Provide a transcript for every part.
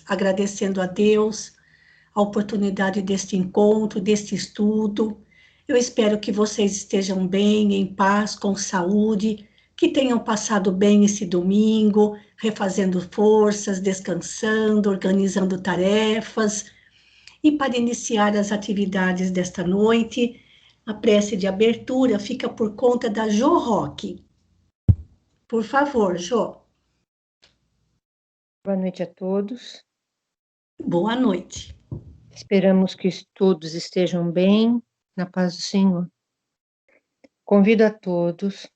agradecendo a Deus a oportunidade deste encontro, deste estudo. Eu espero que vocês estejam bem, em paz, com saúde, que tenham passado bem esse domingo, refazendo forças, descansando, organizando tarefas. E para iniciar as atividades desta noite, a prece de abertura fica por conta da Jo Roque. Por favor, Jo. Boa noite a todos. Boa noite. Esperamos que todos estejam bem, na paz do Senhor. Convido a todos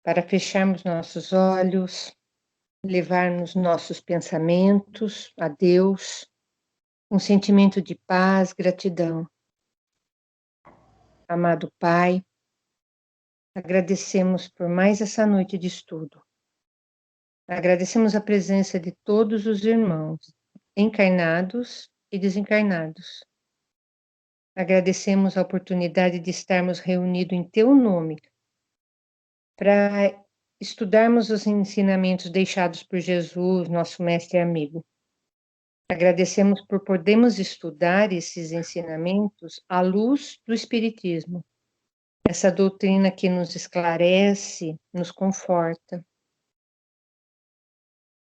para fecharmos nossos olhos, levarmos nossos pensamentos a Deus, um sentimento de paz, gratidão. Amado Pai, agradecemos por mais essa noite de estudo. Agradecemos a presença de todos os irmãos, encarnados e desencarnados. Agradecemos a oportunidade de estarmos reunidos em Teu nome, para estudarmos os ensinamentos deixados por Jesus, nosso mestre e amigo. Agradecemos por podermos estudar esses ensinamentos à luz do Espiritismo, essa doutrina que nos esclarece, nos conforta.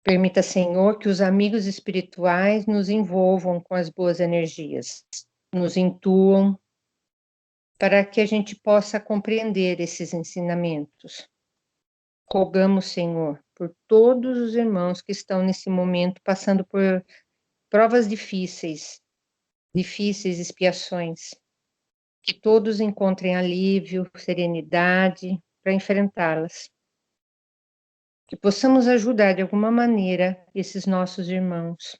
Permita, Senhor, que os amigos espirituais nos envolvam com as boas energias, nos intuam, para que a gente possa compreender esses ensinamentos. Rogamos, Senhor, por todos os irmãos que estão nesse momento passando por provas difíceis, expiações, que todos encontrem alívio, serenidade para enfrentá-las. Que possamos ajudar de alguma maneira esses nossos irmãos.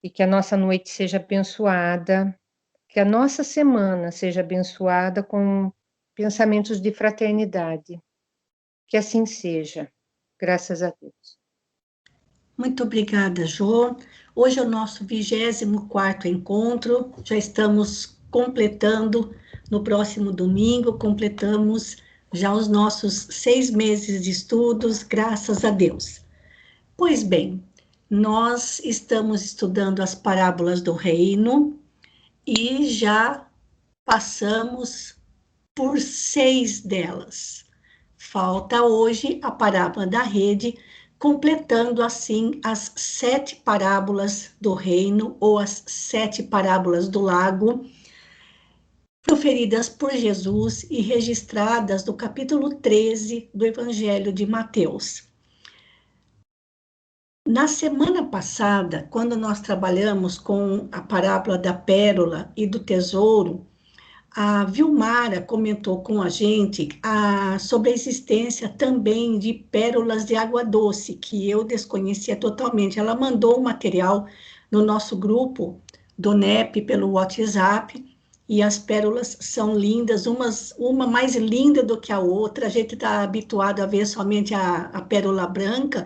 E que a nossa noite seja abençoada, que a nossa semana seja abençoada com pensamentos de fraternidade. Que assim seja, graças a Deus. Muito obrigada, Jo. Hoje é o nosso 24º encontro, já estamos completando, no próximo domingo, completamos já os nossos 6 meses de estudos, graças a Deus. Pois bem, nós estamos estudando as parábolas do reino e já passamos por 6 delas. Falta hoje a parábola da rede, completando assim as 7 parábolas do reino, ou as 7 parábolas do lago, proferidas por Jesus e registradas no capítulo 13 do Evangelho de Mateus. Na semana passada, quando nós trabalhamos com a parábola da pérola e do tesouro, a Vilmara comentou com a gente sobre a existência também de pérolas de água doce, que eu desconhecia totalmente. Ela mandou um material no nosso grupo do NEP pelo WhatsApp, e as pérolas são lindas, uma mais linda do que a outra. A gente está habituado a ver somente a pérola branca,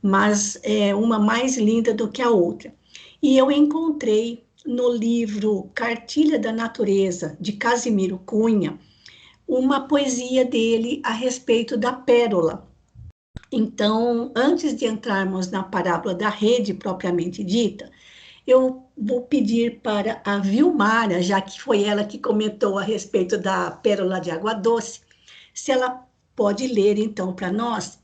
mas é uma mais linda do que a outra. E eu encontrei no livro Cartilha da Natureza, de Casimiro Cunha, uma poesia dele a respeito da pérola. Então, antes de entrarmos na parábola da rede propriamente dita, eu vou pedir para a Vilmara, já que foi ela que comentou a respeito da pérola de água doce, se ela pode ler, então, para nós,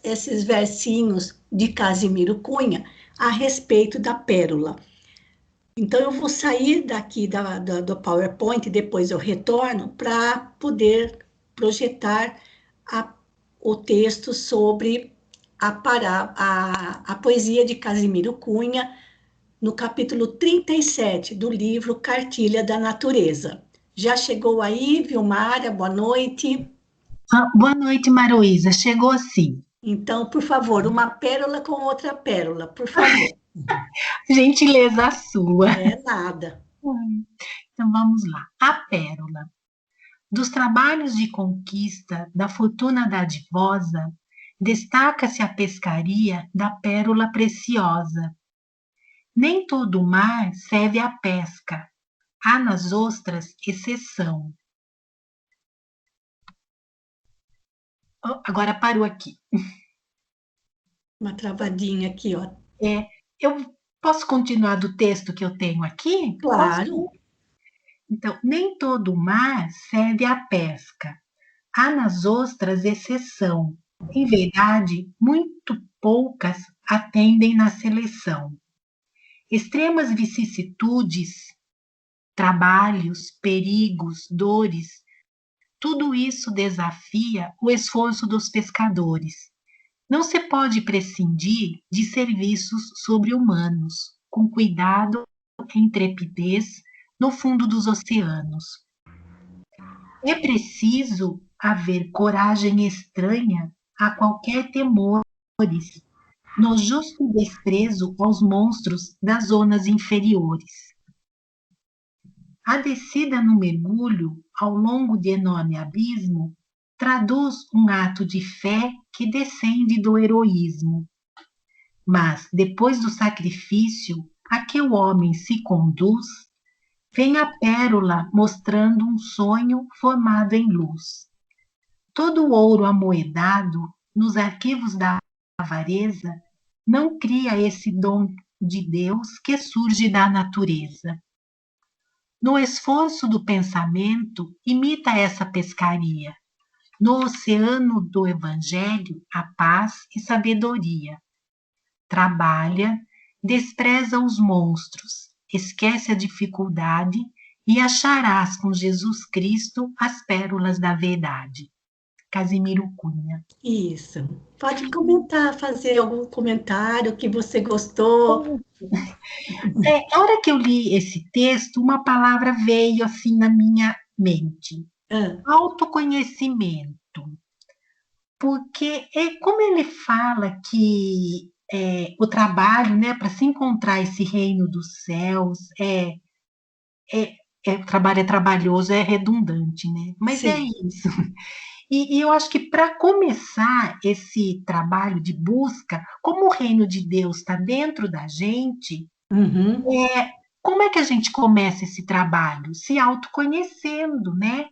esses versinhos de Casimiro Cunha a respeito da pérola. Então, eu vou sair daqui do PowerPoint, depois eu retorno para poder projetar o texto sobre a poesia de Casimiro Cunha, no capítulo 37 do livro Cartilha da Natureza. Já chegou aí, Vilmara? Boa noite. Boa noite, Maroísa. Chegou sim. Então, por favor, uma pérola com outra pérola, por favor. Gentileza sua. É nada. Então vamos lá. A pérola. Dos trabalhos de conquista da fortuna dadivosa, destaca-se a pescaria da pérola preciosa. Nem todo o mar serve à pesca, há nas ostras exceção. Agora parou aqui. Uma travadinha aqui, ó. Eu posso continuar do texto que eu tenho aqui? Claro. Então, nem todo mar serve à pesca. Há nas ostras exceção. Em verdade, muito poucas atendem na seleção. Extremas vicissitudes, trabalhos, perigos, dores, tudo isso desafia o esforço dos pescadores. Não se pode prescindir de serviços sobre-humanos, com cuidado e intrepidez no fundo dos oceanos. É preciso haver coragem estranha a qualquer temores, no justo desprezo aos monstros das zonas inferiores. A descida no mergulho ao longo de enorme abismo traduz um ato de fé que descende do heroísmo. Mas, depois do sacrifício a que o homem se conduz, vem a pérola mostrando um sonho formado em luz. Todo o ouro amoedado nos arquivos da avareza não cria esse dom de Deus que surge da natureza. No esforço do pensamento, imita essa pescaria. No oceano do Evangelho, a paz e sabedoria. Trabalha, despreza os monstros, esquece a dificuldade e acharás com Jesus Cristo as pérolas da verdade. Casimiro Cunha. Isso. Pode comentar, fazer algum comentário que você gostou. A hora que eu li esse texto, uma palavra veio assim na minha mente. Autoconhecimento. Porque como ele fala que o trabalho, né, para se encontrar esse reino dos céus, o trabalho é trabalhoso, é redundante, né? Mas Sim. é isso. E eu acho que para começar esse trabalho de busca, como o reino de Deus está dentro da gente, como é que a gente começa esse trabalho? Se autoconhecendo, né?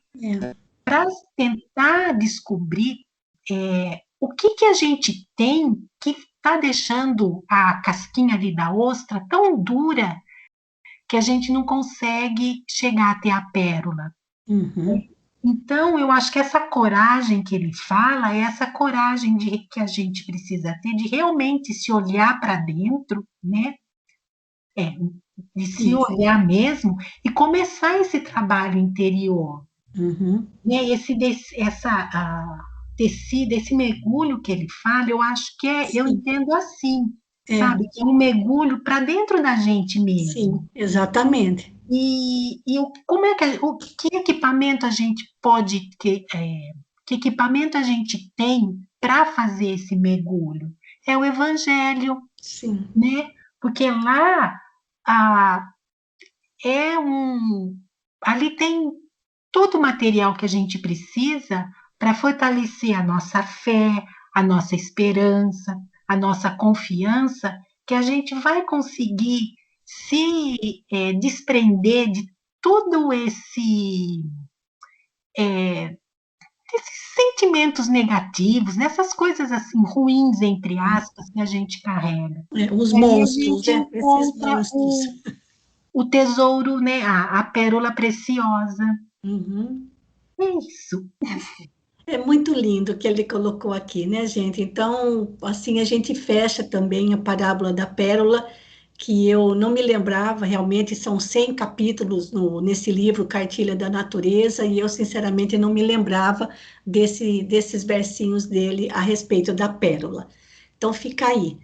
Para tentar descobrir o que a gente tem que está deixando a casquinha ali da ostra tão dura que a gente não consegue chegar até a pérola. Então, eu acho que essa coragem que ele fala é essa coragem que a gente precisa ter de realmente se olhar para dentro, né? De se olhar mesmo e começar esse trabalho interior. Né? Esse mergulho que ele fala, eu acho que eu entendo assim, sabe? Que é um mergulho para dentro da gente mesmo. Sim, exatamente. E como é que equipamento a gente pode ter, que equipamento a gente tem para fazer esse mergulho? É o Evangelho, sim, né? Porque lá ali tem todo o material que a gente precisa para fortalecer a nossa fé, a nossa esperança, a nossa confiança, que a gente vai conseguir se desprender de todo esses sentimentos negativos, nessas coisas assim ruins, entre aspas, que a gente carrega. Os E aí a monstros, gente esses encontra monstros. o tesouro, né? A pérola preciosa. É isso. É muito lindo o que ele colocou aqui, né, gente? Então, assim, a gente fecha também a parábola da pérola, que eu não me lembrava, realmente são 100 capítulos nesse livro, Cartilha da Natureza, e eu, sinceramente, não me lembrava desses versinhos dele a respeito da pérola. Então, fica aí.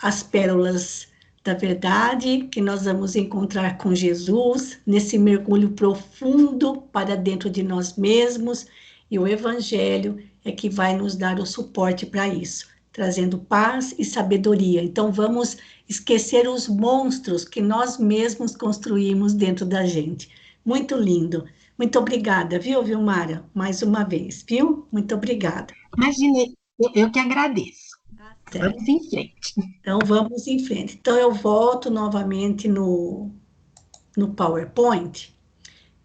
As pérolas da verdade que nós vamos encontrar com Jesus nesse mergulho profundo para dentro de nós mesmos, e o Evangelho é que vai nos dar o suporte para isso, trazendo paz e sabedoria. Então vamos esquecer os monstros que nós mesmos construímos dentro da gente. Muito lindo. Muito obrigada, viu, Vilmara? Mais uma vez, viu? Muito obrigada. Imagina, eu que agradeço. Certo. Vamos em frente. Então, vamos em frente. Então, eu volto novamente no PowerPoint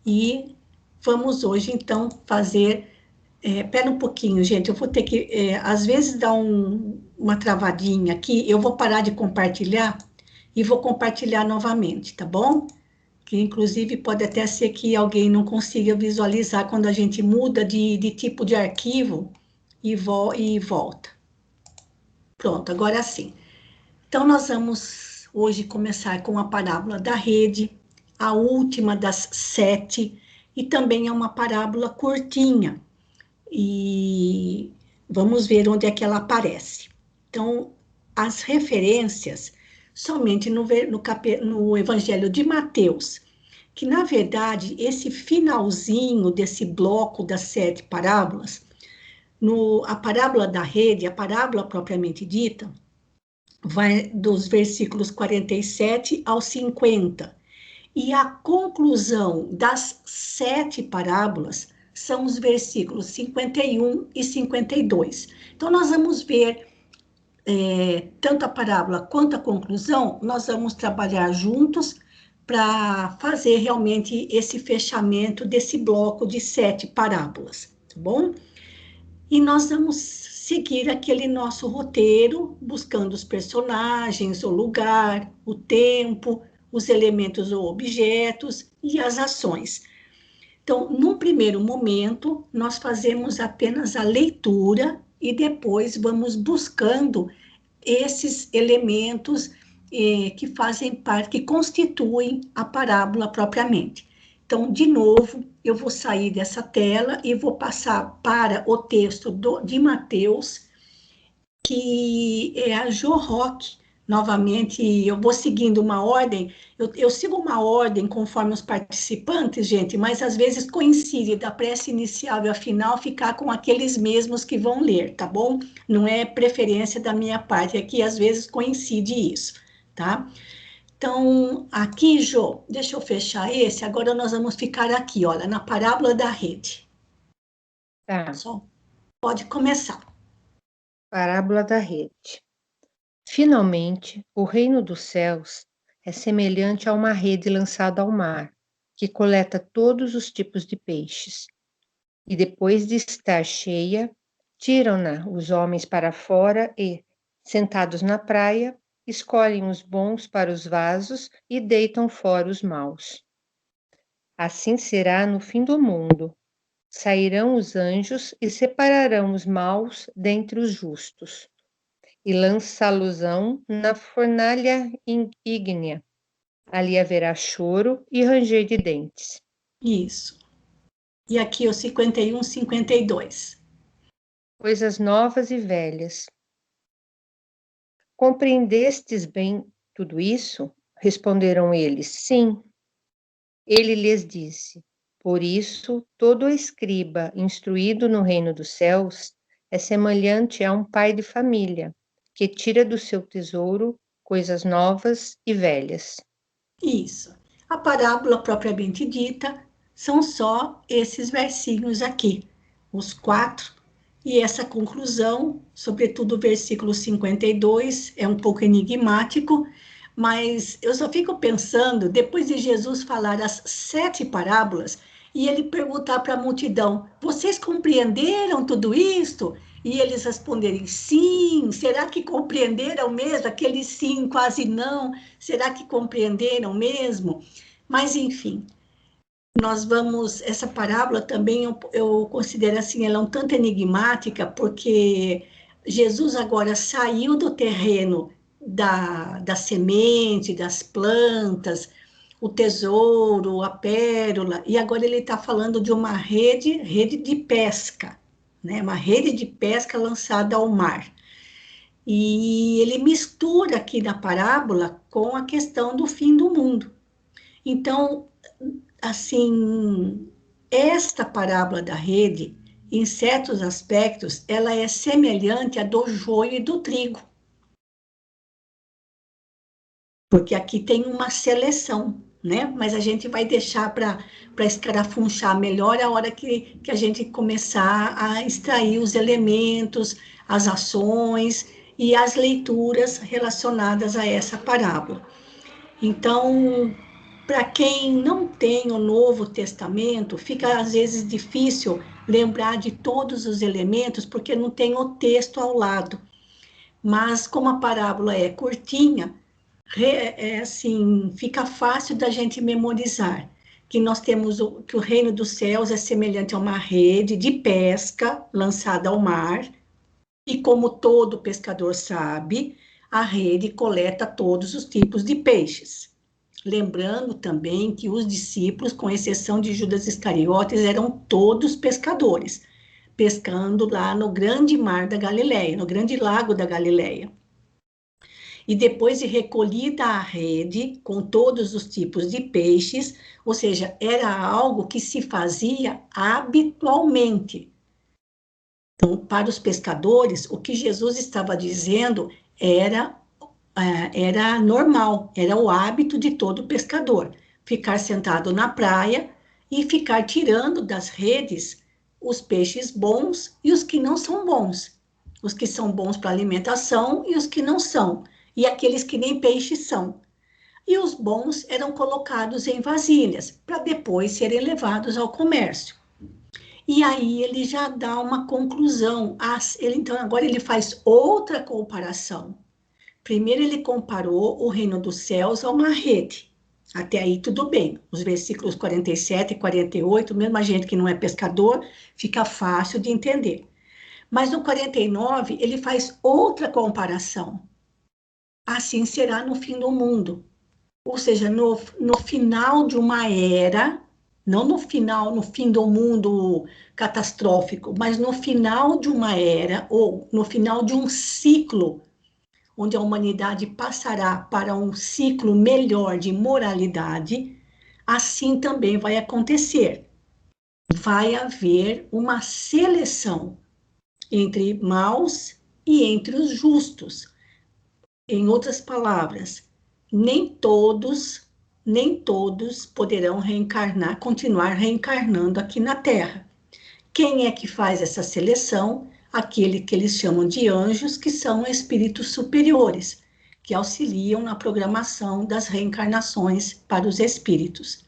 e vamos hoje, então, fazer Pera um pouquinho, gente, eu vou ter que, às vezes dá uma travadinha aqui, eu vou parar de compartilhar e vou compartilhar novamente, tá bom? Que inclusive pode até ser que alguém não consiga visualizar quando a gente muda de tipo de arquivo e volta. Pronto, agora sim. Então, nós vamos hoje começar com a parábola da rede, a última das 7, e também é uma parábola curtinha. E vamos ver onde é que ela aparece. Então, as referências somente no Evangelho de Mateus, que, na verdade, esse finalzinho desse bloco das 7 parábolas, a parábola da rede, a parábola propriamente dita, vai dos versículos 47 ao 50. E a conclusão das 7 parábolas são os versículos 51 e 52. Então, nós vamos ver tanto a parábola quanto a conclusão, nós vamos trabalhar juntos para fazer realmente esse fechamento desse bloco de 7 parábolas, tá bom? E nós vamos seguir aquele nosso roteiro, buscando os personagens, o lugar, o tempo, os elementos ou objetos e as ações. Então, num primeiro momento, nós fazemos apenas a leitura e depois vamos buscando esses elementos que fazem parte, que constituem a parábola propriamente. Então, de novo, eu vou sair dessa tela e vou passar para o texto de Mateus, que é a Jo Roque. Novamente, eu vou seguindo uma ordem, eu sigo uma ordem conforme os participantes, gente, mas às vezes coincide da prece inicial e a final ficar com aqueles mesmos que vão ler, tá bom? Não é preferência da minha parte, é que às vezes coincide isso, tá? Então, aqui, Jô, deixa eu fechar esse, agora nós vamos ficar aqui, olha, na parábola da rede. Tá. Só pode começar. Parábola da rede. Finalmente, o reino dos céus é semelhante a uma rede lançada ao mar, que coleta todos os tipos de peixes. E depois de estar cheia, tiram-na os homens para fora e, sentados na praia, escolhem os bons para os vasos e deitam fora os maus. Assim será no fim do mundo. Sairão os anjos e separarão os maus dentre os justos, e lançá-los-ão na fornalha ígnea. Ali haverá choro e ranger de dentes. Isso. E aqui o 51, 52. Coisas novas e velhas. Compreendestes bem tudo isso? Responderam eles, sim. Ele lhes disse, por isso todo escriba instruído no reino dos céus é semelhante a um pai de família, que tira do seu tesouro coisas novas e velhas. Isso. A parábola propriamente dita são só esses versinhos aqui, os 4, e essa conclusão, sobretudo o versículo 52, é um pouco enigmático, mas eu só fico pensando, depois de Jesus falar as 7 parábolas, e ele perguntar para a multidão, vocês compreenderam tudo isto? E eles responderem, sim, será que compreenderam mesmo? Aquele sim, quase não, será que compreenderam mesmo? Mas, enfim, nós vamos, essa parábola também eu considero assim, ela é um tanto enigmática, porque Jesus agora saiu do terreno da semente, das plantas, o tesouro, a pérola, e agora ele está falando de uma rede de pesca, né? Uma rede de pesca lançada ao mar. E ele mistura aqui na parábola com a questão do fim do mundo. Então, assim, esta parábola da rede, em certos aspectos, ela é semelhante à do joio e do trigo. Porque aqui tem uma seleção, né? Mas a gente vai deixar para escarafunchar melhor a hora que a gente começar a extrair os elementos, as ações e as leituras relacionadas a essa parábola. Então, para quem não tem o Novo Testamento, fica às vezes difícil lembrar de todos os elementos, porque não tem o texto ao lado. Mas como a parábola é curtinha, assim, fica fácil da gente memorizar. Que nós temos que o reino dos céus é semelhante a uma rede de pesca lançada ao mar, e como todo pescador sabe, a rede coleta todos os tipos de peixes. Lembrando também que os discípulos, com exceção de Judas Iscariotes, eram todos pescadores, pescando lá no grande mar da Galileia, no grande lago da Galileia. E depois de recolhida a rede, com todos os tipos de peixes, ou seja, era algo que se fazia habitualmente. Então, para os pescadores, o que Jesus estava dizendo era normal, era o hábito de todo pescador, ficar sentado na praia e ficar tirando das redes os peixes bons e os que não são bons, os que são bons para alimentação e os que não são, e aqueles que nem peixes são. E os bons eram colocados em vasilhas, para depois serem levados ao comércio. E aí ele já dá uma conclusão. Então, agora ele faz outra comparação. Primeiro ele comparou o reino dos céus a uma rede. Até aí tudo bem. Os versículos 47 e 48, mesmo a gente que não é pescador, fica fácil de entender. Mas no 49 ele faz outra comparação. Assim será no fim do mundo. Ou seja, no final de uma era, não no fim do mundo catastrófico, mas no final de uma era, ou no final de um ciclo, onde a humanidade passará para um ciclo melhor de moralidade, assim também vai acontecer. Vai haver uma seleção entre maus e entre os justos. Em outras palavras, nem todos poderão reencarnar, continuar reencarnando aqui na Terra. Quem é que faz essa seleção? Aquele que eles chamam de anjos, que são espíritos superiores, que auxiliam na programação das reencarnações para os espíritos.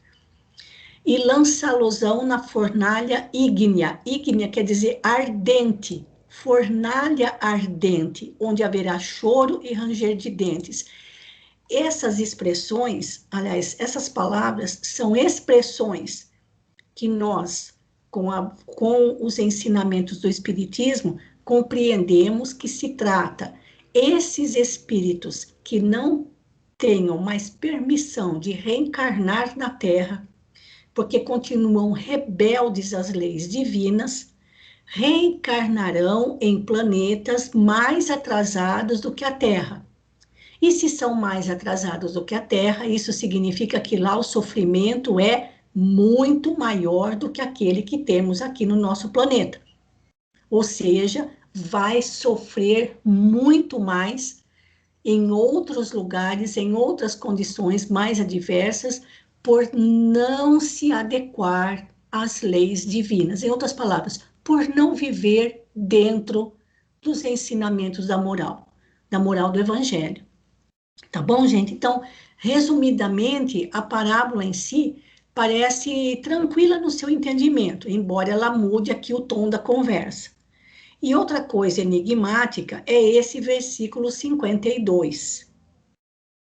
E lança-losão na fornalha ígnea. Ígnea quer dizer ardente, fornalha ardente, onde haverá choro e ranger de dentes. Essas expressões, aliás, essas palavras são expressões que nós, com os ensinamentos do Espiritismo, compreendemos que se trata esses espíritos que não tenham mais permissão de reencarnar na Terra, porque continuam rebeldes às leis divinas, reencarnarão em planetas mais atrasados do que a Terra. E se são mais atrasados do que a Terra, isso significa que lá o sofrimento é muito maior do que aquele que temos aqui no nosso planeta. Ou seja, vai sofrer muito mais em outros lugares, em outras condições mais adversas, por não se adequar às leis divinas. Em outras palavras, por não viver dentro dos ensinamentos da moral do Evangelho. Tá bom, gente? Então, resumidamente, a parábola em si parece tranquila no seu entendimento, embora ela mude aqui o tom da conversa. E outra coisa enigmática é esse versículo 52.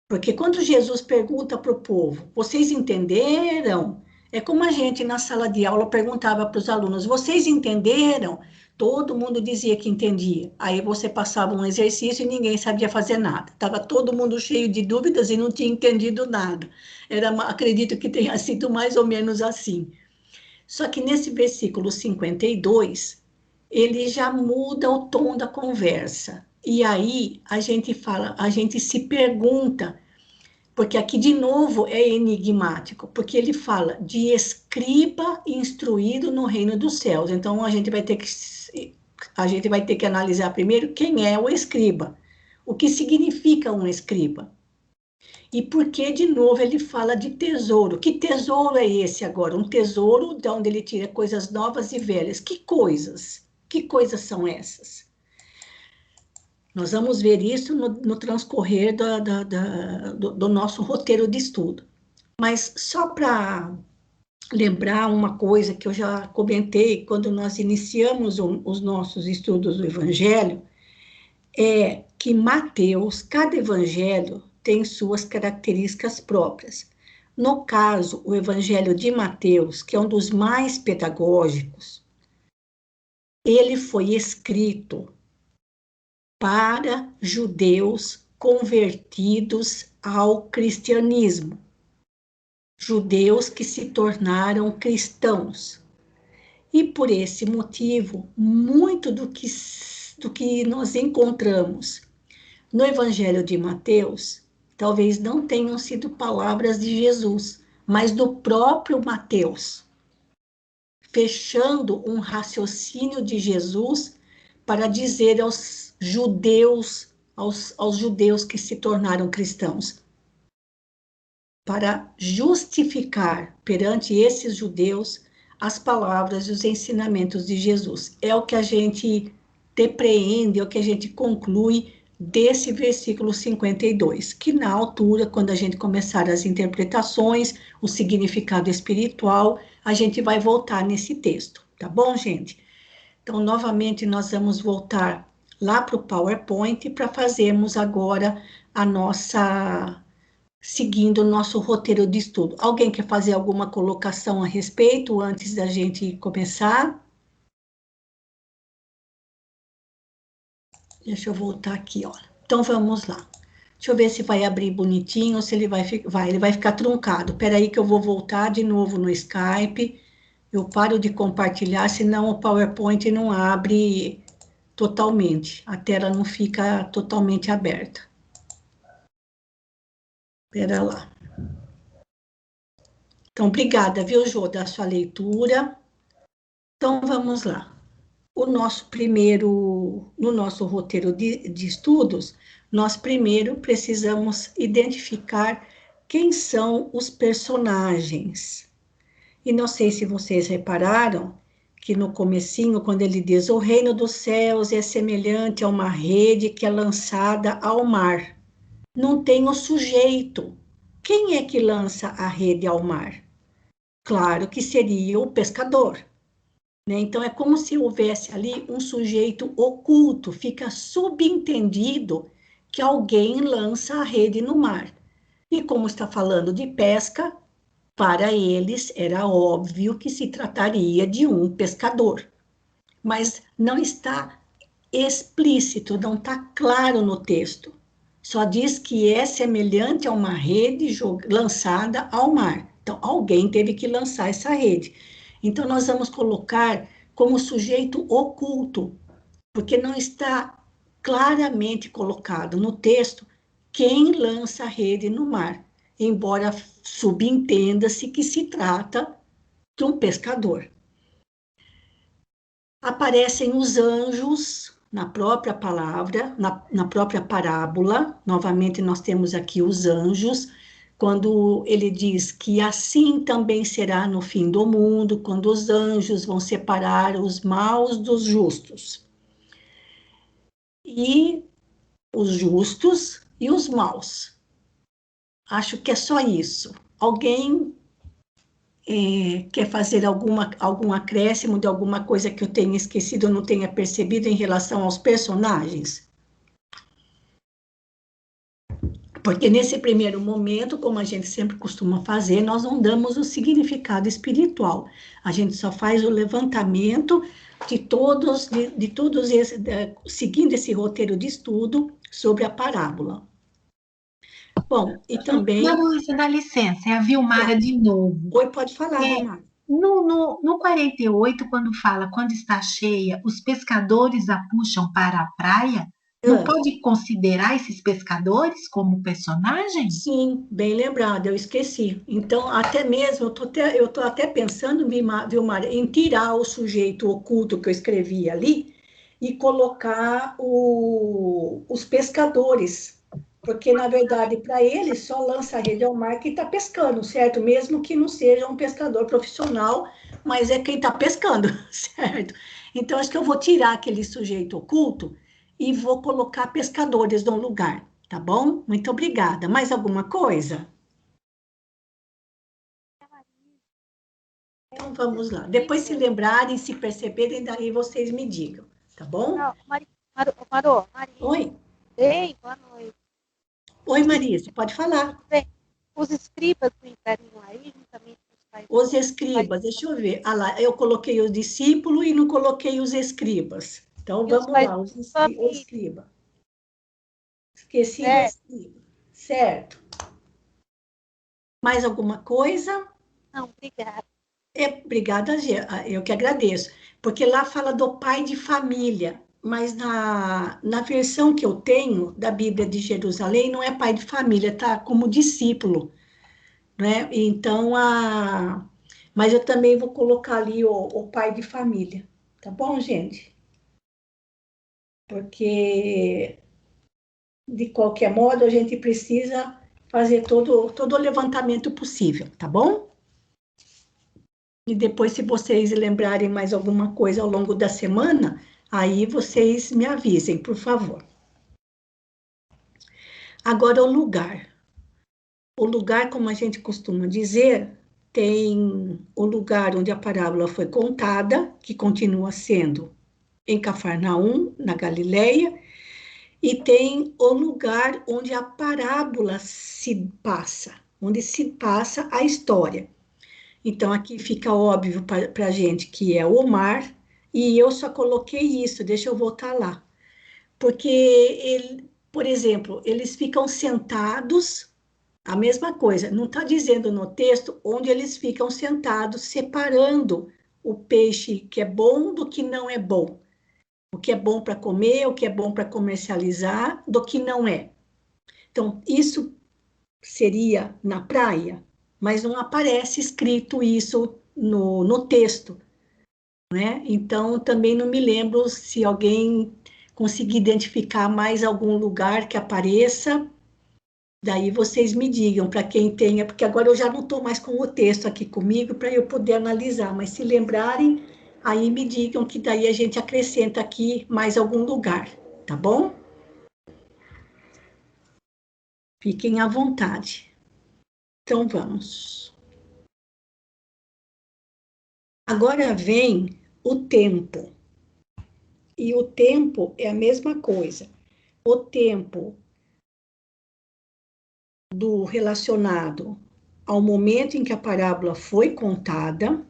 Porque quando Jesus pergunta para o povo, vocês entenderam? É como a gente na sala de aula perguntava para os alunos, vocês entenderam? Todo mundo dizia que entendia. Aí você passava um exercício e ninguém sabia fazer nada. Estava todo mundo cheio de dúvidas e não tinha entendido nada. Acredito que tenha sido mais ou menos assim. Só que nesse versículo 52, ele já muda o tom da conversa. E aí a gente se pergunta, porque aqui de novo é enigmático, porque ele fala de escriba instruído no reino dos céus. Então a gente vai ter que analisar primeiro quem é o escriba, o que significa um escriba. E por que, de novo, ele fala de tesouro? Que tesouro é esse agora? Um tesouro de onde ele tira coisas novas e velhas. Que coisas? Que coisas são essas? Nós vamos ver isso no transcorrer do nosso roteiro de estudo. Mas só para lembrar uma coisa que eu já comentei quando nós iniciamos os nossos estudos do Evangelho, é que Mateus, cada evangelho tem suas características próprias. No caso, o Evangelho de Mateus, que é um dos mais pedagógicos, ele foi escrito para judeus convertidos ao cristianismo, judeus que se tornaram cristãos. E por esse motivo, muito do que nós encontramos no Evangelho de Mateus, talvez não tenham sido palavras de Jesus, mas do próprio Mateus, fechando um raciocínio de Jesus para dizer aos judeus, aos judeus que se tornaram cristãos, para justificar perante esses judeus as palavras e os ensinamentos de Jesus. É o que a gente depreende, é o que a gente conclui desse versículo 52, que na altura, quando a gente começar as interpretações, o significado espiritual, a gente vai voltar nesse texto, tá bom, gente? Então, novamente, nós vamos voltar lá para o PowerPoint para fazermos agora a nossa seguindo o nosso roteiro de estudo. Alguém quer fazer alguma colocação a respeito antes da gente começar? Deixa eu voltar aqui, olha. Então, vamos lá. Deixa eu ver se vai abrir bonitinho ou se ele vai ficar truncado. Espera aí que eu vou voltar de novo no Skype. Eu paro de compartilhar, senão o PowerPoint não abre totalmente. A tela não fica totalmente aberta. Espera lá. Então, obrigada, viu, Jô, da sua leitura. Então, vamos lá. No nosso roteiro de estudos, nós primeiro precisamos identificar quem são os personagens. E não sei se vocês repararam que no comecinho, quando ele diz o reino dos céus é semelhante a uma rede que é lançada ao mar. Não tem o sujeito. Quem é que lança a rede ao mar? Claro que seria o pescador. Né? Então, é como se houvesse ali um sujeito oculto, fica subentendido que alguém lança a rede no mar. E como está falando de pesca, para eles era óbvio que se trataria de um pescador. Mas não está explícito, não está claro no texto. Só diz que é semelhante a uma rede lançada ao mar. Então, alguém teve que lançar essa rede. Então, nós vamos colocar como sujeito oculto, porque não está claramente colocado no texto quem lança a rede no mar, embora subentenda-se que se trata de um pescador. Aparecem os anjos na própria palavra, na própria parábola. Novamente, nós temos aqui os anjos, quando ele diz que assim também será no fim do mundo, quando os anjos vão separar os maus dos justos. E os justos e os maus. Acho que é só isso. Alguém quer fazer algum acréscimo de alguma coisa que eu tenha esquecido ou não tenha percebido em relação aos personagens? Porque nesse primeiro momento, como a gente sempre costuma fazer, nós não damos o significado espiritual. A gente só faz o levantamento de todos seguindo esse roteiro de estudo sobre a parábola. Bom, e também... Luísa, dá licença, é a Vilmara de novo. Oi, pode falar, Vilmara. No 48, quando fala, quando está cheia, os pescadores a puxam para a praia, não pode considerar esses pescadores como personagens? Sim, bem lembrado, eu esqueci. Então, até mesmo, eu estou até pensando, Vilmar, em tirar o sujeito oculto que eu escrevi ali e colocar os pescadores, porque, na verdade, para eles, só lança a rede ao mar quem está pescando, certo? Mesmo que não seja um pescador profissional, mas é quem está pescando, certo? Então, acho que eu vou tirar aquele sujeito oculto e vou colocar pescadores no lugar, tá bom? Muito obrigada. Mais alguma coisa? Então, vamos lá. Depois, se lembrarem, se perceberem, daí vocês me digam, tá bom? Não, Maria, Oi. ei, boa noite. Oi, Maria, você pode falar. Bem, os escribas não entrariam aí, juntamente com os pais. Os escribas, deixa eu ver. Ah lá, eu coloquei os discípulos e não coloquei os escribas. Então, vamos lá, os escribas. Esqueci do escriba. Certo. Mais alguma coisa? Não, obrigada. Obrigada, eu que agradeço. Porque lá fala do pai de família, mas na versão que eu tenho da Bíblia de Jerusalém, não é pai de família, tá como discípulo, né? Então, mas eu também vou colocar ali o pai de família, tá bom, gente? Porque, de qualquer modo, a gente precisa fazer todo o levantamento possível, tá bom? E depois, se vocês lembrarem mais alguma coisa ao longo da semana, aí vocês me avisem, por favor. Agora, o lugar. O lugar, como a gente costuma dizer, tem o lugar onde a parábola foi contada, que continua sendo em Cafarnaum, na Galileia, e tem o lugar onde a parábola se passa, onde se passa a história. Então, aqui fica óbvio para a gente que é o mar, e eu só coloquei isso, deixa eu voltar lá. Porque, por exemplo, eles ficam sentados, a mesma coisa, não está dizendo no texto onde eles ficam sentados, separando o peixe que é bom do que não é bom. O que é bom para comer, o que é bom para comercializar, do que não é. Então, isso seria na praia, mas não aparece escrito isso no texto, né? Então, também não me lembro se alguém conseguir identificar mais algum lugar que apareça, daí vocês me digam, para quem tenha, porque agora eu já não estou mais com o texto aqui comigo para eu poder analisar, mas se lembrarem, aí me digam que daí a gente acrescenta aqui mais algum lugar, tá bom? Fiquem à vontade. Então, vamos. Agora vem o tempo. E o tempo é a mesma coisa. O tempo do relacionado ao momento em que a parábola foi contada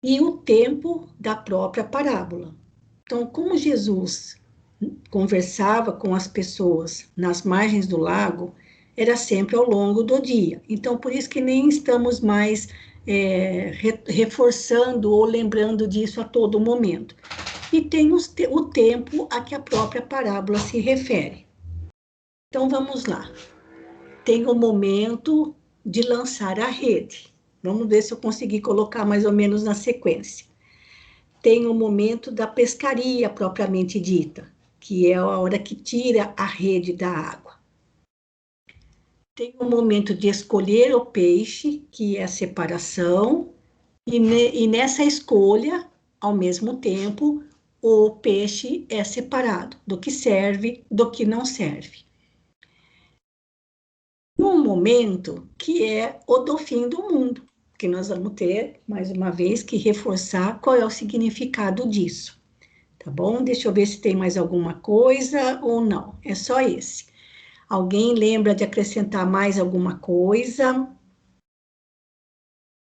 e o tempo da própria parábola. Então, como Jesus conversava com as pessoas nas margens do lago, era sempre ao longo do dia. Então, por isso que nem estamos mais reforçando ou lembrando disso a todo momento. E tem o tempo a que a própria parábola se refere. Então, vamos lá. Tem o momento de lançar a rede. Vamos ver se eu consegui colocar mais ou menos na sequência. Tem o momento da pescaria propriamente dita, que é a hora que tira a rede da água. Tem o momento de escolher o peixe, que é a separação, e nessa escolha, ao mesmo tempo, o peixe é separado do que serve, do que não serve. Um momento que é o do fim do mundo, que nós vamos ter, mais uma vez, que reforçar qual é o significado disso. Tá bom? Deixa eu ver se tem mais alguma coisa ou não. É só esse. Alguém lembra de acrescentar mais alguma coisa?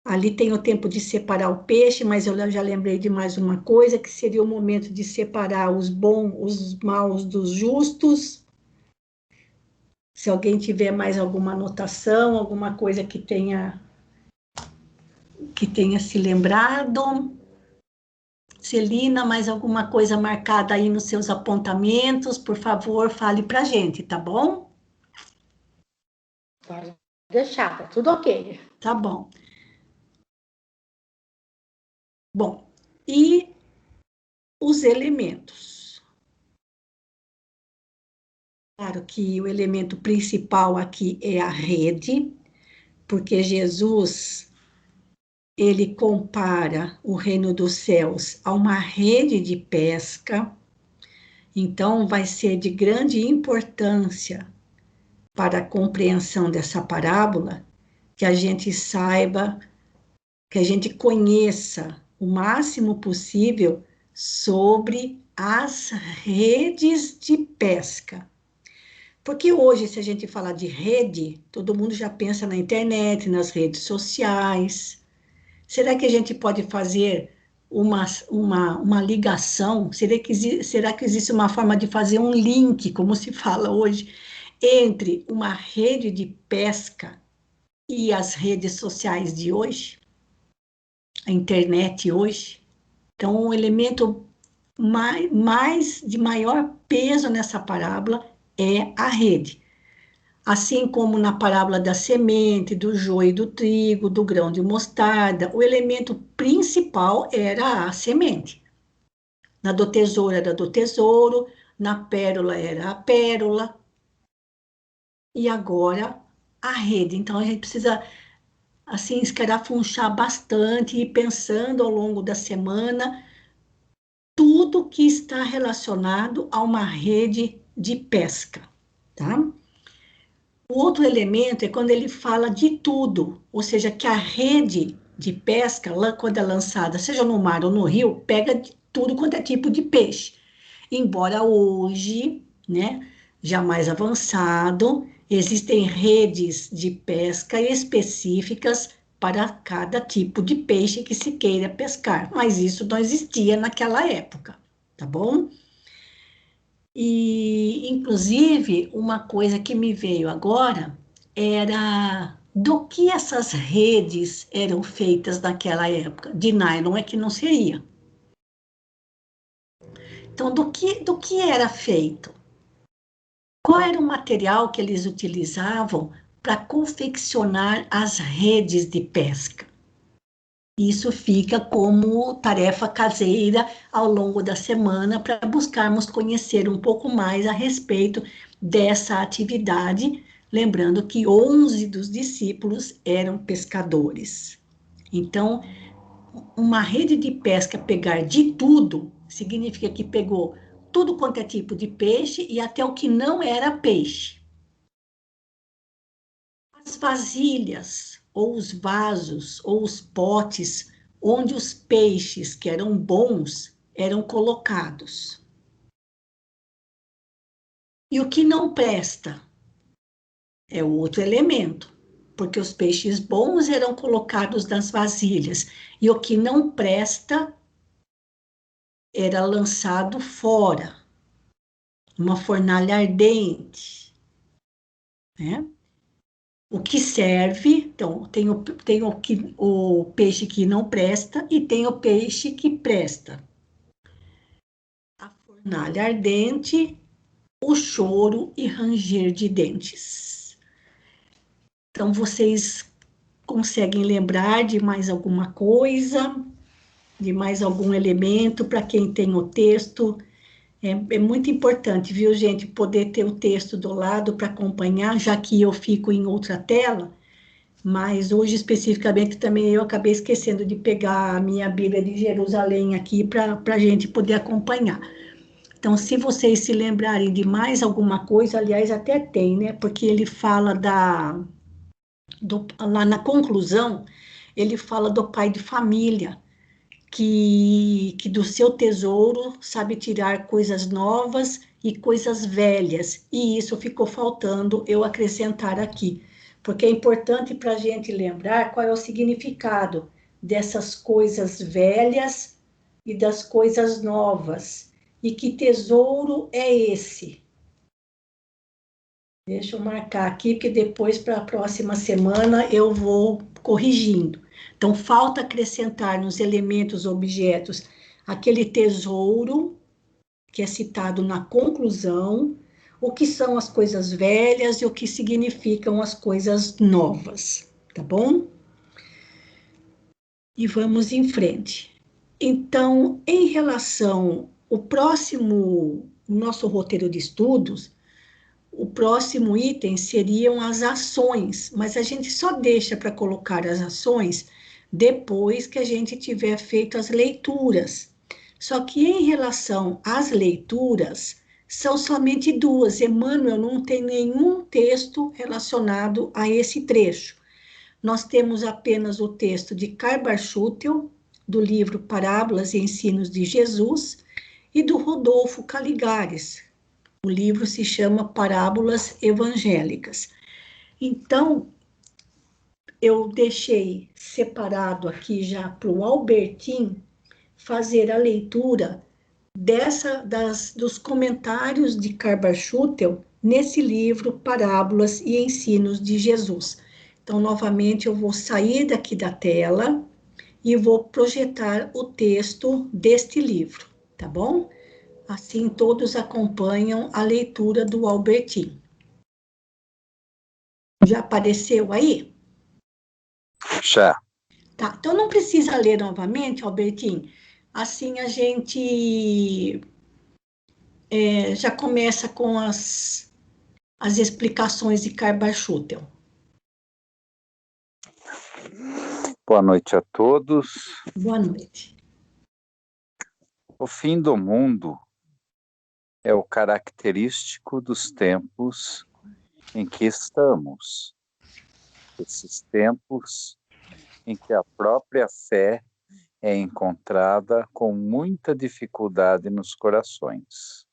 Ali tem o tempo de separar o peixe, mas eu já lembrei de mais uma coisa, que seria o momento de separar os bons, os maus dos justos. Se alguém tiver mais alguma anotação, alguma coisa que tenha se lembrado. Celina, mais alguma coisa marcada aí nos seus apontamentos, por favor, fale para a gente, tá bom? Pode deixar, tá tudo ok. Tá bom. Bom, e os elementos. Claro que o elemento principal aqui é a rede, porque Jesus, ele compara o reino dos céus a uma rede de pesca, então vai ser de grande importância para a compreensão dessa parábola que a gente saiba que a gente conheça o máximo possível sobre as redes de pesca. Porque hoje, se a gente falar de rede, todo mundo já pensa na internet, nas redes sociais. Será que a gente pode fazer uma ligação? Será que existe uma forma de fazer um link, como se fala hoje, entre uma rede de pesca e as redes sociais de hoje? A internet hoje? Então, o elemento de maior peso nessa parábola é a rede. Assim como na parábola da semente, do joio e do trigo, do grão de mostarda, o elemento principal era a semente. Na do tesouro era do tesouro, na pérola era a pérola, e agora a rede. Então a gente precisa, assim, escarafunchar bastante e ir pensando ao longo da semana tudo que está relacionado a uma rede de pesca, tá? O outro elemento é quando ele fala de tudo, ou seja, que a rede de pesca, quando é lançada, seja no mar ou no rio, pega de tudo quanto é tipo de peixe. Embora hoje, né, já mais avançado, existem redes de pesca específicas para cada tipo de peixe que se queira pescar, mas isso não existia naquela época, tá bom? E, inclusive, uma coisa que me veio agora era do que essas redes eram feitas naquela época. De nylon é que não seria. Então, do que era feito? Qual era o material que eles utilizavam para confeccionar as redes de pesca? Isso fica como tarefa caseira ao longo da semana para buscarmos conhecer um pouco mais a respeito dessa atividade, lembrando que 11 dos discípulos eram pescadores. Então, uma rede de pesca pegar de tudo significa que pegou tudo quanto é tipo de peixe e até o que não era peixe. As vasilhas, ou os vasos, ou os potes, onde os peixes que eram bons eram colocados. E o que não presta é o outro elemento, porque os peixes bons eram colocados nas vasilhas, e o que não presta era lançado fora, numa fornalha ardente, né? O que serve, então, tem o peixe que não presta e tem o peixe que presta. A fornalha ardente, o choro e ranger de dentes. Então, vocês conseguem lembrar de mais alguma coisa, de mais algum elemento para quem tem o texto? É muito importante, viu, gente, poder ter o texto do lado para acompanhar, já que eu fico em outra tela. Mas hoje, especificamente, também eu acabei esquecendo de pegar a minha Bíblia de Jerusalém aqui para a gente poder acompanhar. Então, se vocês se lembrarem de mais alguma coisa, aliás, até tem, né? Porque ele fala lá na conclusão, ele fala do pai de família, que do seu tesouro sabe tirar coisas novas e coisas velhas. E isso ficou faltando eu acrescentar aqui, porque é importante para a gente lembrar qual é o significado dessas coisas velhas e das coisas novas. E que tesouro é esse? Deixa eu marcar aqui, porque depois, para a próxima semana, eu vou corrigindo. Então, falta acrescentar nos elementos objetos aquele tesouro que é citado na conclusão, o que são as coisas velhas e o que significam as coisas novas, tá bom? E vamos em frente. Então, em relação ao nosso roteiro de estudos, o próximo item seriam as ações, mas a gente só deixa para colocar as ações depois que a gente tiver feito as leituras. Só que em relação às leituras, são somente duas. Emmanuel não tem nenhum texto relacionado a esse trecho, nós temos apenas o texto de Karl Schutel, do livro Parábolas e Ensinos de Jesus, e do Rodolfo Caligares. O livro se chama Parábolas Evangélicas. Então, eu deixei separado aqui já para o Albertin fazer a leitura dos comentários de Karl Schutel nesse livro Parábolas e Ensinos de Jesus. Então, novamente, eu vou sair daqui da tela e vou projetar o texto deste livro, tá bom? Assim, todos acompanham a leitura do Albertin. Já apareceu aí? Já. Tá, então não precisa ler novamente, Albertin. Assim a gente já começa com as explicações de Karl Schutel. Boa noite a todos. Boa noite. O fim do mundo é o característico dos tempos em que estamos. Esses tempos em que a própria fé é encontrada com muita dificuldade nos corações.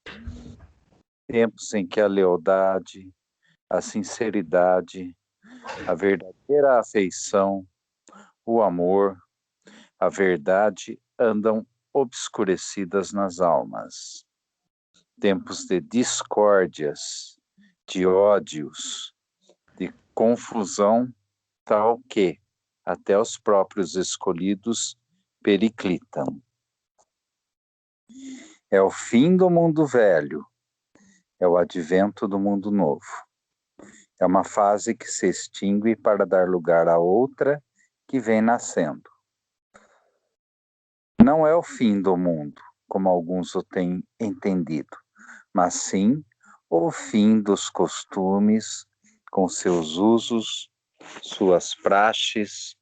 Tempos em que a lealdade, a sinceridade, a verdadeira afeição, o amor, a verdade andam obscurecidas nas almas. Tempos de discórdias, de ódios, de confusão, tal que até os próprios escolhidos periclitam. É o fim do mundo velho, é o advento do mundo novo. É uma fase que se extingue para dar lugar a outra que vem nascendo. Não é o fim do mundo, como alguns o têm entendido, mas sim o fim dos costumes, com seus usos, suas praxes,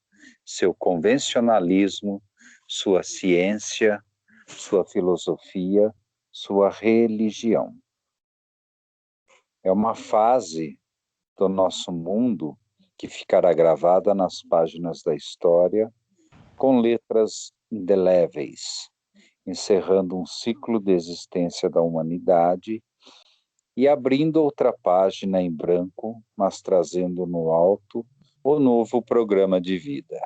seu convencionalismo, sua ciência, sua filosofia, sua religião. É uma fase do nosso mundo que ficará gravada nas páginas da história com letras indeléveis, encerrando um ciclo de existência da humanidade e abrindo outra página em branco, mas trazendo no alto o novo programa de vida.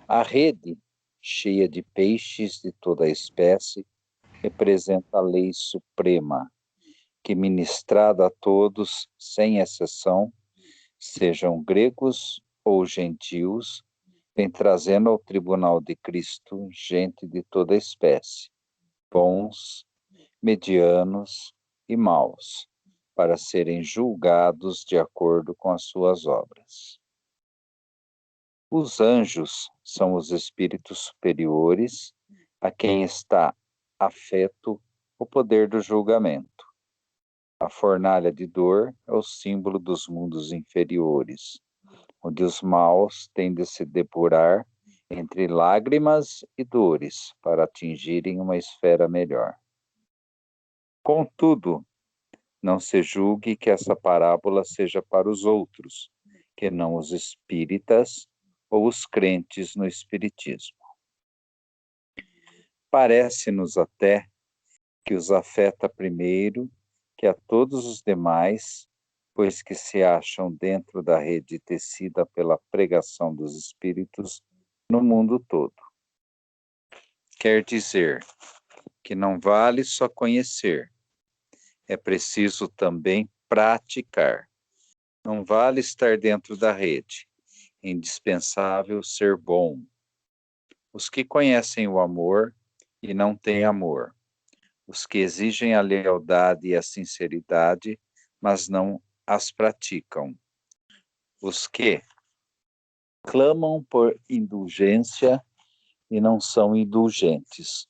A rede, cheia de peixes de toda a espécie, representa a lei suprema, que ministrada a todos, sem exceção, sejam gregos ou gentios, vem trazendo ao tribunal de Cristo gente de toda espécie, bons, medianos e maus, para serem julgados de acordo com as suas obras. Os anjos são os espíritos superiores a quem está afeto o poder do julgamento. A fornalha de dor é o símbolo dos mundos inferiores, onde os maus têm de se depurar entre lágrimas e dores para atingirem uma esfera melhor. Contudo, não se julgue que essa parábola seja para os outros, que não os espíritas ou os crentes no espiritismo. Parece-nos até que os afeta primeiro que a todos os demais, pois que se acham dentro da rede tecida pela pregação dos espíritos no mundo todo. Quer dizer que não vale só conhecer, é preciso também praticar. Não vale estar dentro da rede, é indispensável ser bom. Os que conhecem o amor e não têm amor, os que exigem a lealdade e a sinceridade, mas não as praticam, os que clamam por indulgência e não são indulgentes,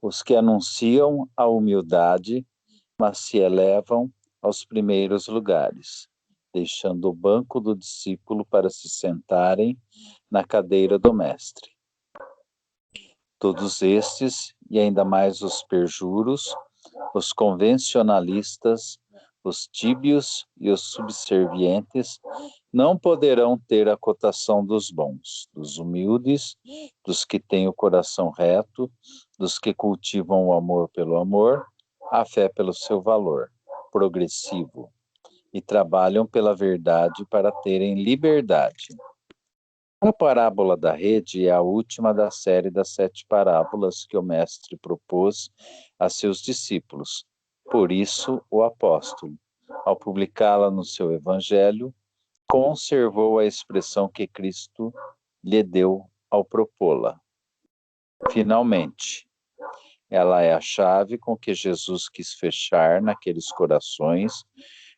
os que anunciam a humildade, mas se elevam aos primeiros lugares, deixando o banco do discípulo para se sentarem na cadeira do mestre. Todos estes, e ainda mais os perjuros, os convencionalistas, os tíbios e os subservientes, não poderão ter a cotação dos bons, dos humildes, dos que têm o coração reto, dos que cultivam o amor pelo amor, a fé pelo seu valor progressivo, e trabalham pela verdade para terem liberdade. A parábola da rede é a última da série das 7 parábolas que o mestre propôs a seus discípulos. Por isso, o apóstolo, ao publicá-la no seu evangelho, conservou a expressão que Cristo lhe deu ao propô-la. Finalmente, ela é a chave com que Jesus quis fechar naqueles corações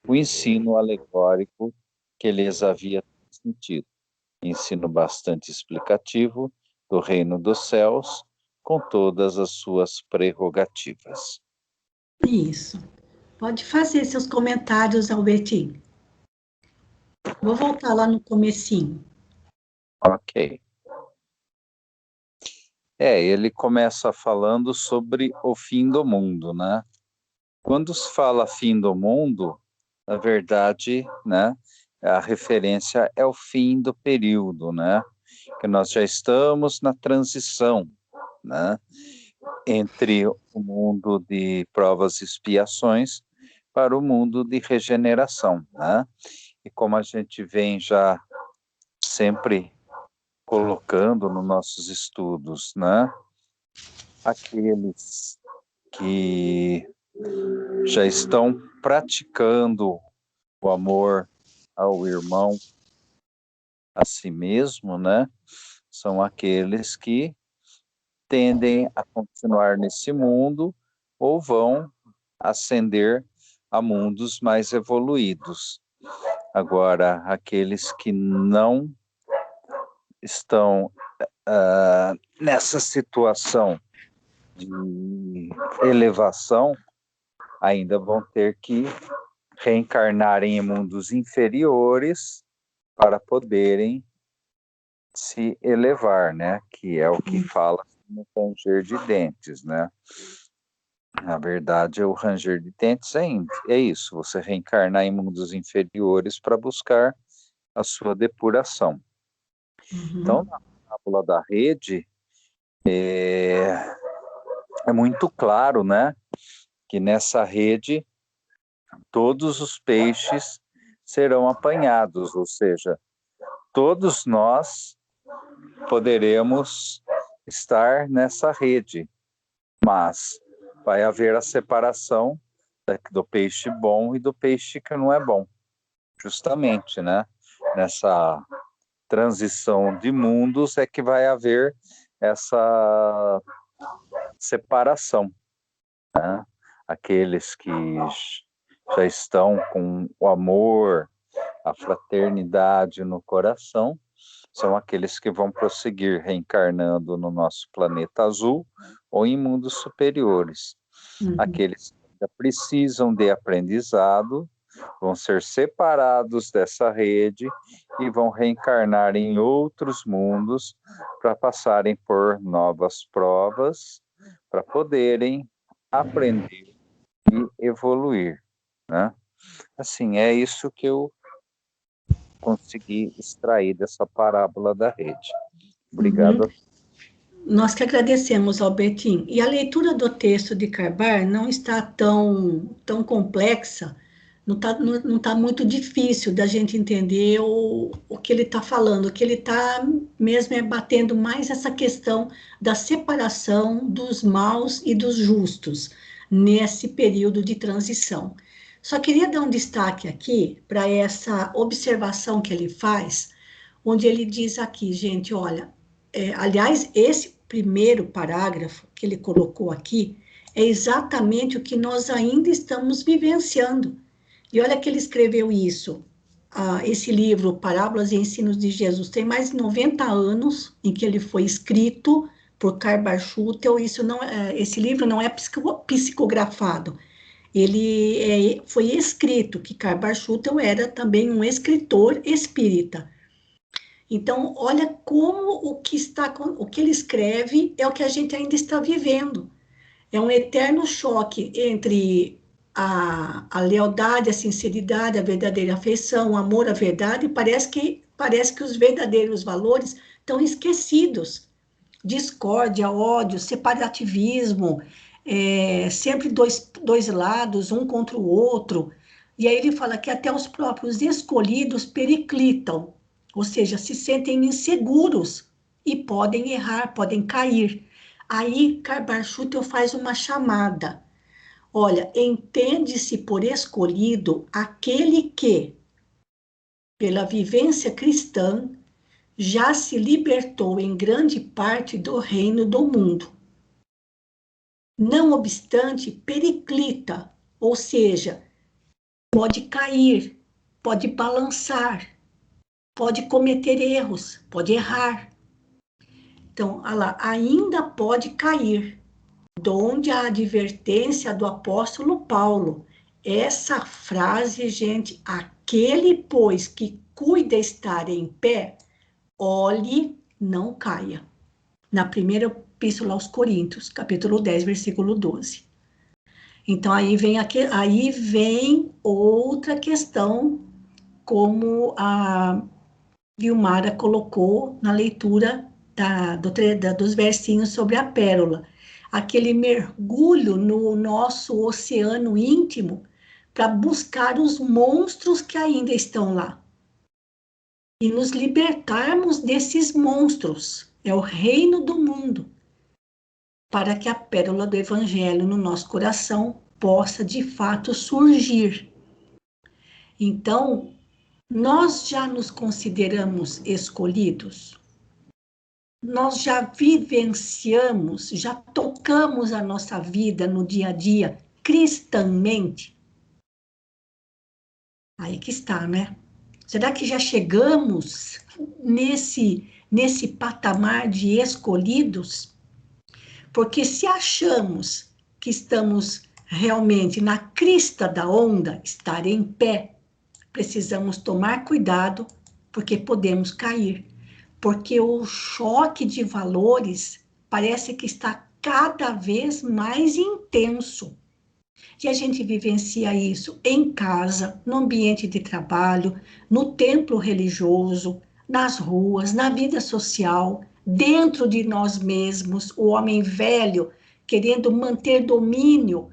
o ensino alegórico que lhes havia transmitido. Ensino bastante explicativo do reino dos céus, com todas as suas prerrogativas. Isso. Pode fazer seus comentários, Albertinho. Vou voltar lá no comecinho. Ok. Ele começa falando sobre o fim do mundo, né? Quando se fala fim do mundo, na verdade, né, a referência é o fim do período, né? Que nós já estamos na transição, né? Entre o mundo de provas e expiações para o mundo de regeneração, né? E como a gente vem já sempre colocando nos nossos estudos, né? Aqueles que já estão praticando o amor ao irmão, a si mesmo, né? São aqueles que tendem a continuar nesse mundo ou vão ascender a mundos mais evoluídos. Agora, aqueles que não estão nessa situação de elevação, ainda vão ter que reencarnar em mundos inferiores para poderem se elevar, né? Que é o que fala no ranger de dentes, né? Na verdade, o ranger de dentes é isso, você reencarnar em mundos inferiores para buscar a sua depuração. Então, na parábola da rede, é muito claro, né? Que nessa rede todos os peixes serão apanhados, ou seja, todos nós poderemos estar nessa rede, mas vai haver a separação do peixe bom e do peixe que não é bom, justamente, né? Nessa transição de mundos é que vai haver essa separação, né? Aqueles que já estão com o amor, a fraternidade no coração, são aqueles que vão prosseguir reencarnando no nosso planeta azul ou em mundos superiores. Aqueles que ainda precisam de aprendizado vão ser separados dessa rede e vão reencarnar em outros mundos para passarem por novas provas, para poderem aprender e evoluir, né? Assim, é isso que eu consegui extrair dessa parábola da rede. Obrigado. Nós que agradecemos, Albertinho. E a leitura do texto de Carbar não está tão complexa, não tá muito difícil da gente entender o que ele está falando. O que ele está mesmo é batendo mais essa questão da separação dos maus e dos justos nesse período de transição. Só queria dar um destaque aqui para essa observação que ele faz, onde ele diz aqui, gente, olha, aliás, esse primeiro parágrafo que ele colocou aqui é exatamente o que nós ainda estamos vivenciando. E olha que ele escreveu isso, esse livro, Parábolas e Ensinos de Jesus, tem mais de 90 anos em que ele foi escrito por Carbar Schutel. Esse livro não é psicografado, ele foi escrito, que Carbar Schutel era também um escritor espírita. Então, olha como o que ele escreve é o que a gente ainda está vivendo. É um eterno choque entre a lealdade, a sinceridade, a verdadeira afeição, o amor à verdade, parece que os verdadeiros valores estão esquecidos. Discórdia, ódio, separativismo, sempre dois lados, um contra o outro. E aí ele fala que até os próprios escolhidos periclitam, ou seja, se sentem inseguros e podem errar, podem cair. Aí Karl Schutter faz uma chamada. Olha, entende-se por escolhido aquele que, pela vivência cristã, já se libertou em grande parte do reino do mundo. Não obstante, periclita, ou seja, pode cair, pode balançar, pode cometer erros, pode errar. Então, olha lá, ainda pode cair, donde a advertência do apóstolo Paulo. Essa frase, gente, aquele, pois, que cuida estar em pé, olhe, não caia. Na primeira epístola aos Coríntios, capítulo 10, versículo 12. Então, aí vem outra questão, como a Vilmara colocou na leitura dos versinhos sobre a pérola. Aquele mergulho no nosso oceano íntimo para buscar os monstros que ainda estão lá. E nos libertarmos desses monstros. É o reino do mundo. Para que a pérola do Evangelho no nosso coração possa, de fato, surgir. Então, nós já nos consideramos escolhidos? Nós já vivenciamos, já tocamos a nossa vida no dia a dia, cristãmente? Aí que está, né? Será que já chegamos nesse patamar de escolhidos? Porque se achamos que estamos realmente na crista da onda, estar em pé, precisamos tomar cuidado, porque podemos cair. Porque o choque de valores parece que está cada vez mais intenso. E a gente vivencia isso em casa, no ambiente de trabalho, no templo religioso, nas ruas, na vida social, dentro de nós mesmos, o homem velho querendo manter domínio,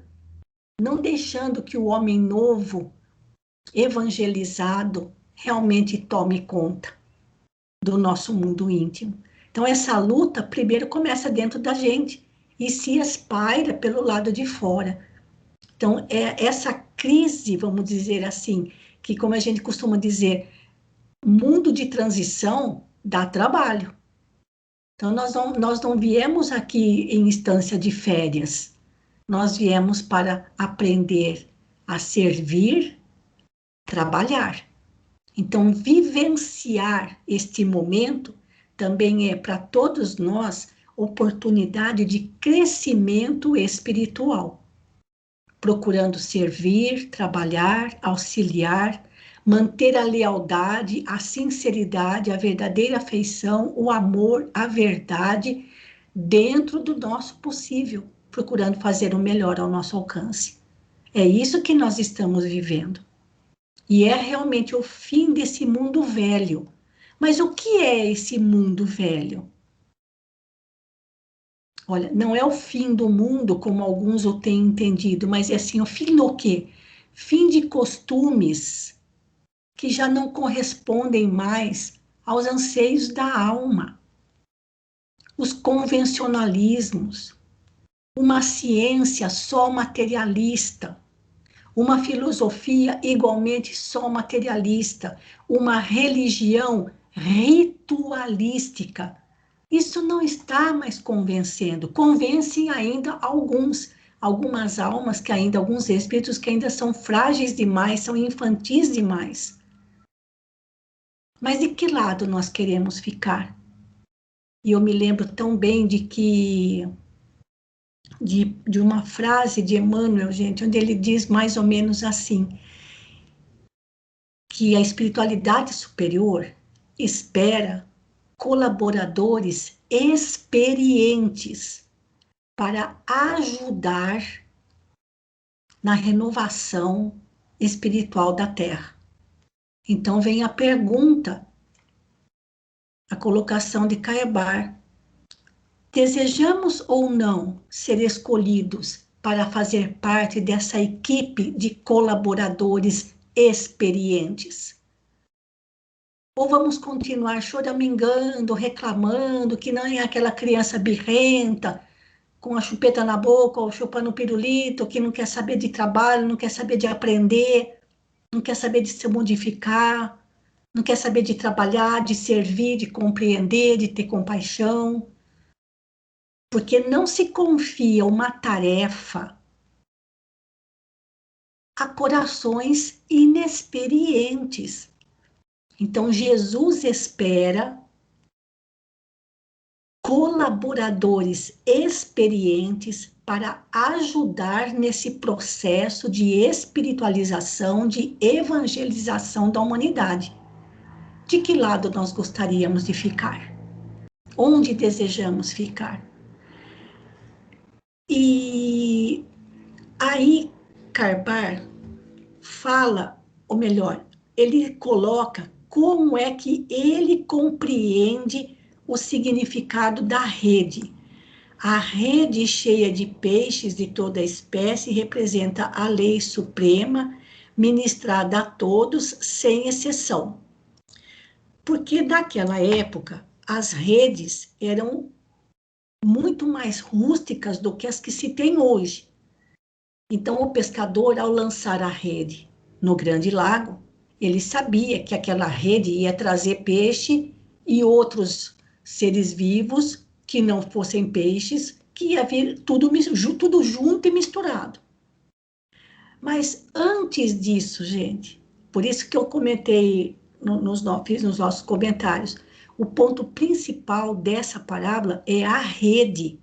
não deixando que o homem novo, evangelizado, realmente tome conta do nosso mundo íntimo. Então, essa luta primeiro começa dentro da gente e se espalha pelo lado de fora. Então, é essa crise, vamos dizer assim, que como a gente costuma dizer, mundo de transição dá trabalho. Então, nós não viemos aqui em instância de férias, nós viemos para aprender a servir, trabalhar. Então, vivenciar este momento também é para todos nós oportunidade de crescimento espiritual, procurando servir, trabalhar, auxiliar, manter a lealdade, a sinceridade, a verdadeira afeição, o amor, a verdade, dentro do nosso possível, procurando fazer o melhor ao nosso alcance. É isso que nós estamos vivendo. E é realmente o fim desse mundo velho. Mas o que é esse mundo velho? Olha, não é o fim do mundo, como alguns o têm entendido, mas é assim, o fim do quê? Fim de costumes que já não correspondem mais aos anseios da alma. Os convencionalismos, uma ciência só materialista, uma filosofia igualmente só materialista, uma religião ritualística. Isso não está mais convencendo. Convencem ainda algumas almas que ainda, alguns espíritos que ainda são frágeis demais, são infantis demais. Mas de que lado nós queremos ficar? E eu me lembro tão bem de uma frase de Emmanuel, gente, onde ele diz mais ou menos assim, que a espiritualidade superior espera colaboradores experientes para ajudar na renovação espiritual da Terra. Então vem a pergunta, a colocação de Caebar. Desejamos ou não ser escolhidos para fazer parte dessa equipe de colaboradores experientes? Ou vamos continuar choramingando, reclamando, que não é aquela criança birrenta, com a chupeta na boca, ou chupando pirulito, que não quer saber de trabalho, não quer saber de aprender, não quer saber de se modificar, não quer saber de trabalhar, de servir, de compreender, de ter compaixão? Porque não se confia uma tarefa a corações inexperientes. Então, Jesus espera colaboradores experientes para ajudar nesse processo de espiritualização, de evangelização da humanidade. De que lado nós gostaríamos de ficar? Onde desejamos ficar? E aí, Caebar fala, ou melhor, ele coloca como é que ele compreende o significado da rede. A rede cheia de peixes de toda espécie representa a lei suprema, ministrada a todos, sem exceção. Porque naquela época, as redes eram muito mais rústicas do que as que se tem hoje. Então, o pescador, ao lançar a rede no grande lago, ele sabia que aquela rede ia trazer peixe e outros seres vivos que não fossem peixes, que ia vir tudo junto e misturado. Mas antes disso, gente, por isso que eu comentei fiz nos nossos comentários, o ponto principal dessa parábola é a rede.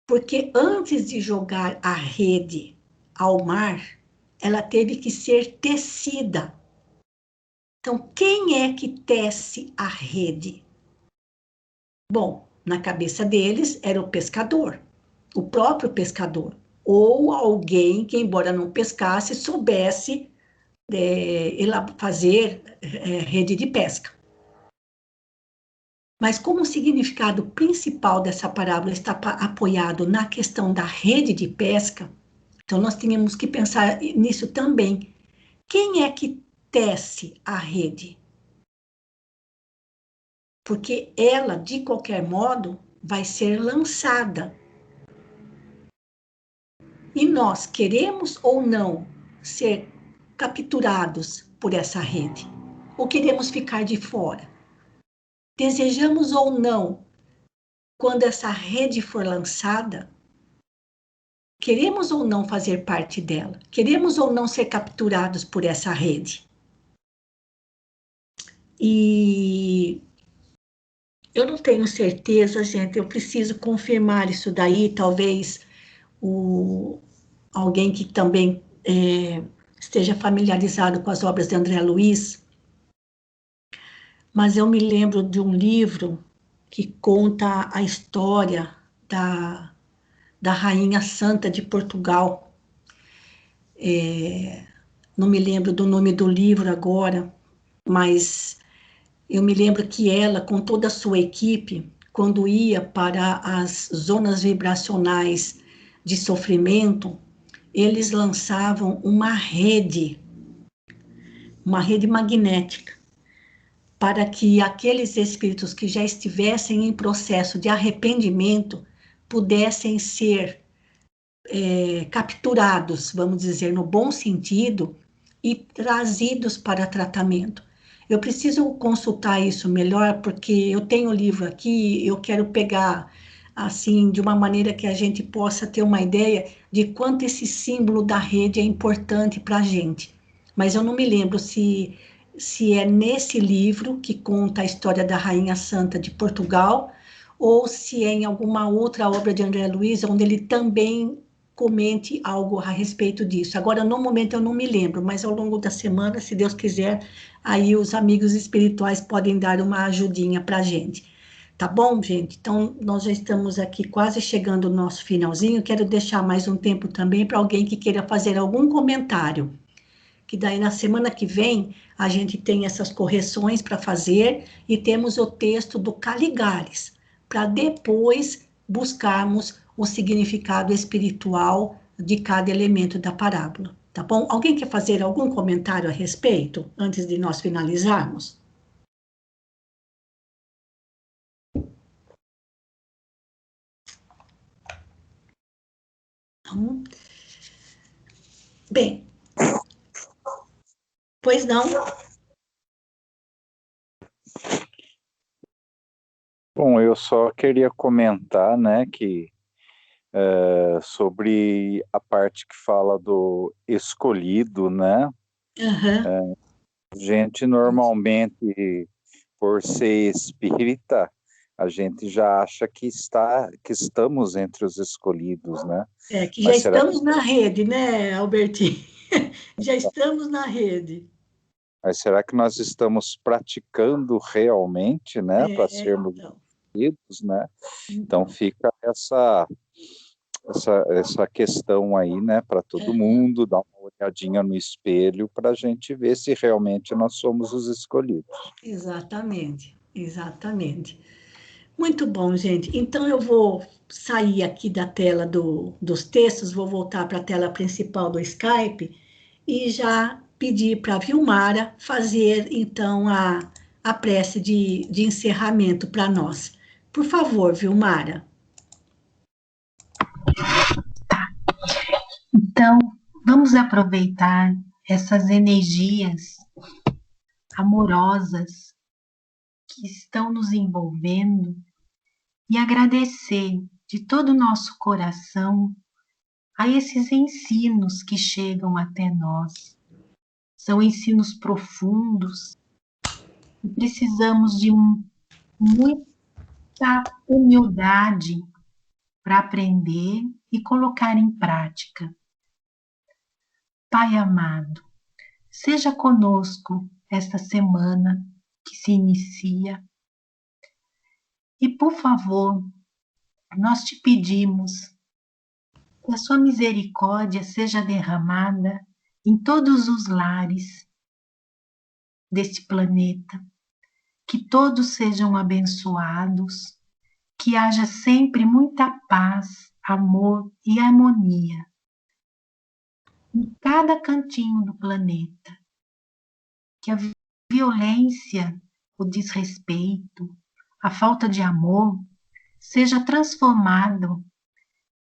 Porque antes de jogar a rede ao mar, ela teve que ser tecida. Então, quem é que tece a rede? Bom, na cabeça deles era o pescador, o próprio pescador, ou alguém que, embora não pescasse, soubesse fazer rede de pesca. Mas como o significado principal dessa parábola está apoiado na questão da rede de pesca, então nós tínhamos que pensar nisso também. Quem é que tece a rede? Porque ela, de qualquer modo, vai ser lançada. E nós queremos ou não ser capturados por essa rede? Ou queremos ficar de fora? Desejamos ou não, quando essa rede for lançada, queremos ou não fazer parte dela? Queremos ou não ser capturados por essa rede? E eu não tenho certeza, gente, eu preciso confirmar isso daí, talvez alguém que também esteja familiarizado com as obras de André Luiz, mas eu me lembro de um livro que conta a história da Rainha Santa de Portugal. Não me lembro do nome do livro agora, mas eu me lembro que ela, com toda a sua equipe, quando ia para as zonas vibracionais de sofrimento, eles lançavam uma rede magnética, para que aqueles espíritos que já estivessem em processo de arrependimento pudessem ser capturados, vamos dizer, no bom sentido, e trazidos para tratamento. Eu preciso consultar isso melhor, porque eu tenho o livro aqui, eu quero pegar, assim, de uma maneira que a gente possa ter uma ideia de quanto esse símbolo da rede é importante para a gente. Mas eu não me lembro se é nesse livro que conta a história da Rainha Santa de Portugal, ou se é em alguma outra obra de André Luiz, onde ele também comente algo a respeito disso. Agora, no momento, eu não me lembro, mas ao longo da semana, se Deus quiser, aí os amigos espirituais podem dar uma ajudinha para a gente. Tá bom, gente? Então, nós já estamos aqui quase chegando no nosso finalzinho. Quero deixar mais um tempo também para alguém que queira fazer algum comentário. Que daí, na semana que vem, a gente tem essas correções para fazer e temos o texto do Caligares, para depois buscarmos o significado espiritual de cada elemento da parábola. Tá bom? Alguém quer fazer algum comentário a respeito, antes de nós finalizarmos? Não? Bem, pois não? Bom, eu só queria comentar, né, que sobre a parte que fala do escolhido, né? Aham. A gente normalmente, por ser espírita, a gente já acha que estamos entre os escolhidos, né? É, que já Mas será estamos na rede, né, Albertinho? Já estamos na rede. Mas será que nós estamos praticando realmente, né, para sermos Então. escolhidos, né? Então fica essa questão aí, né, para todo mundo, dar uma olhadinha no espelho para a gente ver se realmente nós somos os escolhidos. Exatamente, exatamente. Muito bom, gente. Então eu vou sair aqui da tela dos textos, vou voltar para a tela principal do Skype e já pedir para a Vilmara fazer, então, a prece de encerramento para nós. Por favor, Vilmara. Então, vamos aproveitar essas energias amorosas que estão nos envolvendo e agradecer de todo o nosso coração a esses ensinos que chegam até nós. São ensinos profundos e precisamos de muita humildade para aprender e colocar em prática. Pai amado, seja conosco esta semana que se inicia e, por favor, nós te pedimos que a sua misericórdia seja derramada em todos os lares deste planeta, que todos sejam abençoados, que haja sempre muita paz, amor e harmonia em cada cantinho do planeta, que a violência, o desrespeito, a falta de amor seja transformado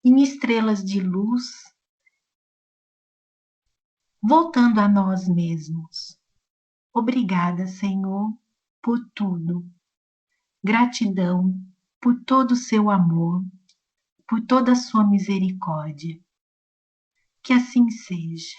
em estrelas de luz, voltando a nós mesmos. Obrigada, Senhor, por tudo. Gratidão por todo o seu amor, por toda a sua misericórdia. Que assim seja.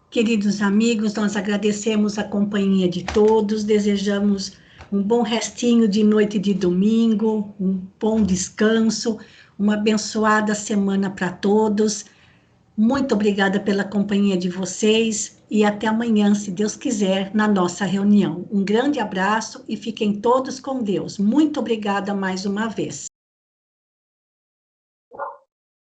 Queridos amigos, nós agradecemos a companhia de todos, desejamos um bom restinho de noite de domingo, um bom descanso, uma abençoada semana para todos. Muito obrigada pela companhia de vocês e até amanhã, se Deus quiser, na nossa reunião. Um grande abraço e fiquem todos com Deus. Muito obrigada mais uma vez.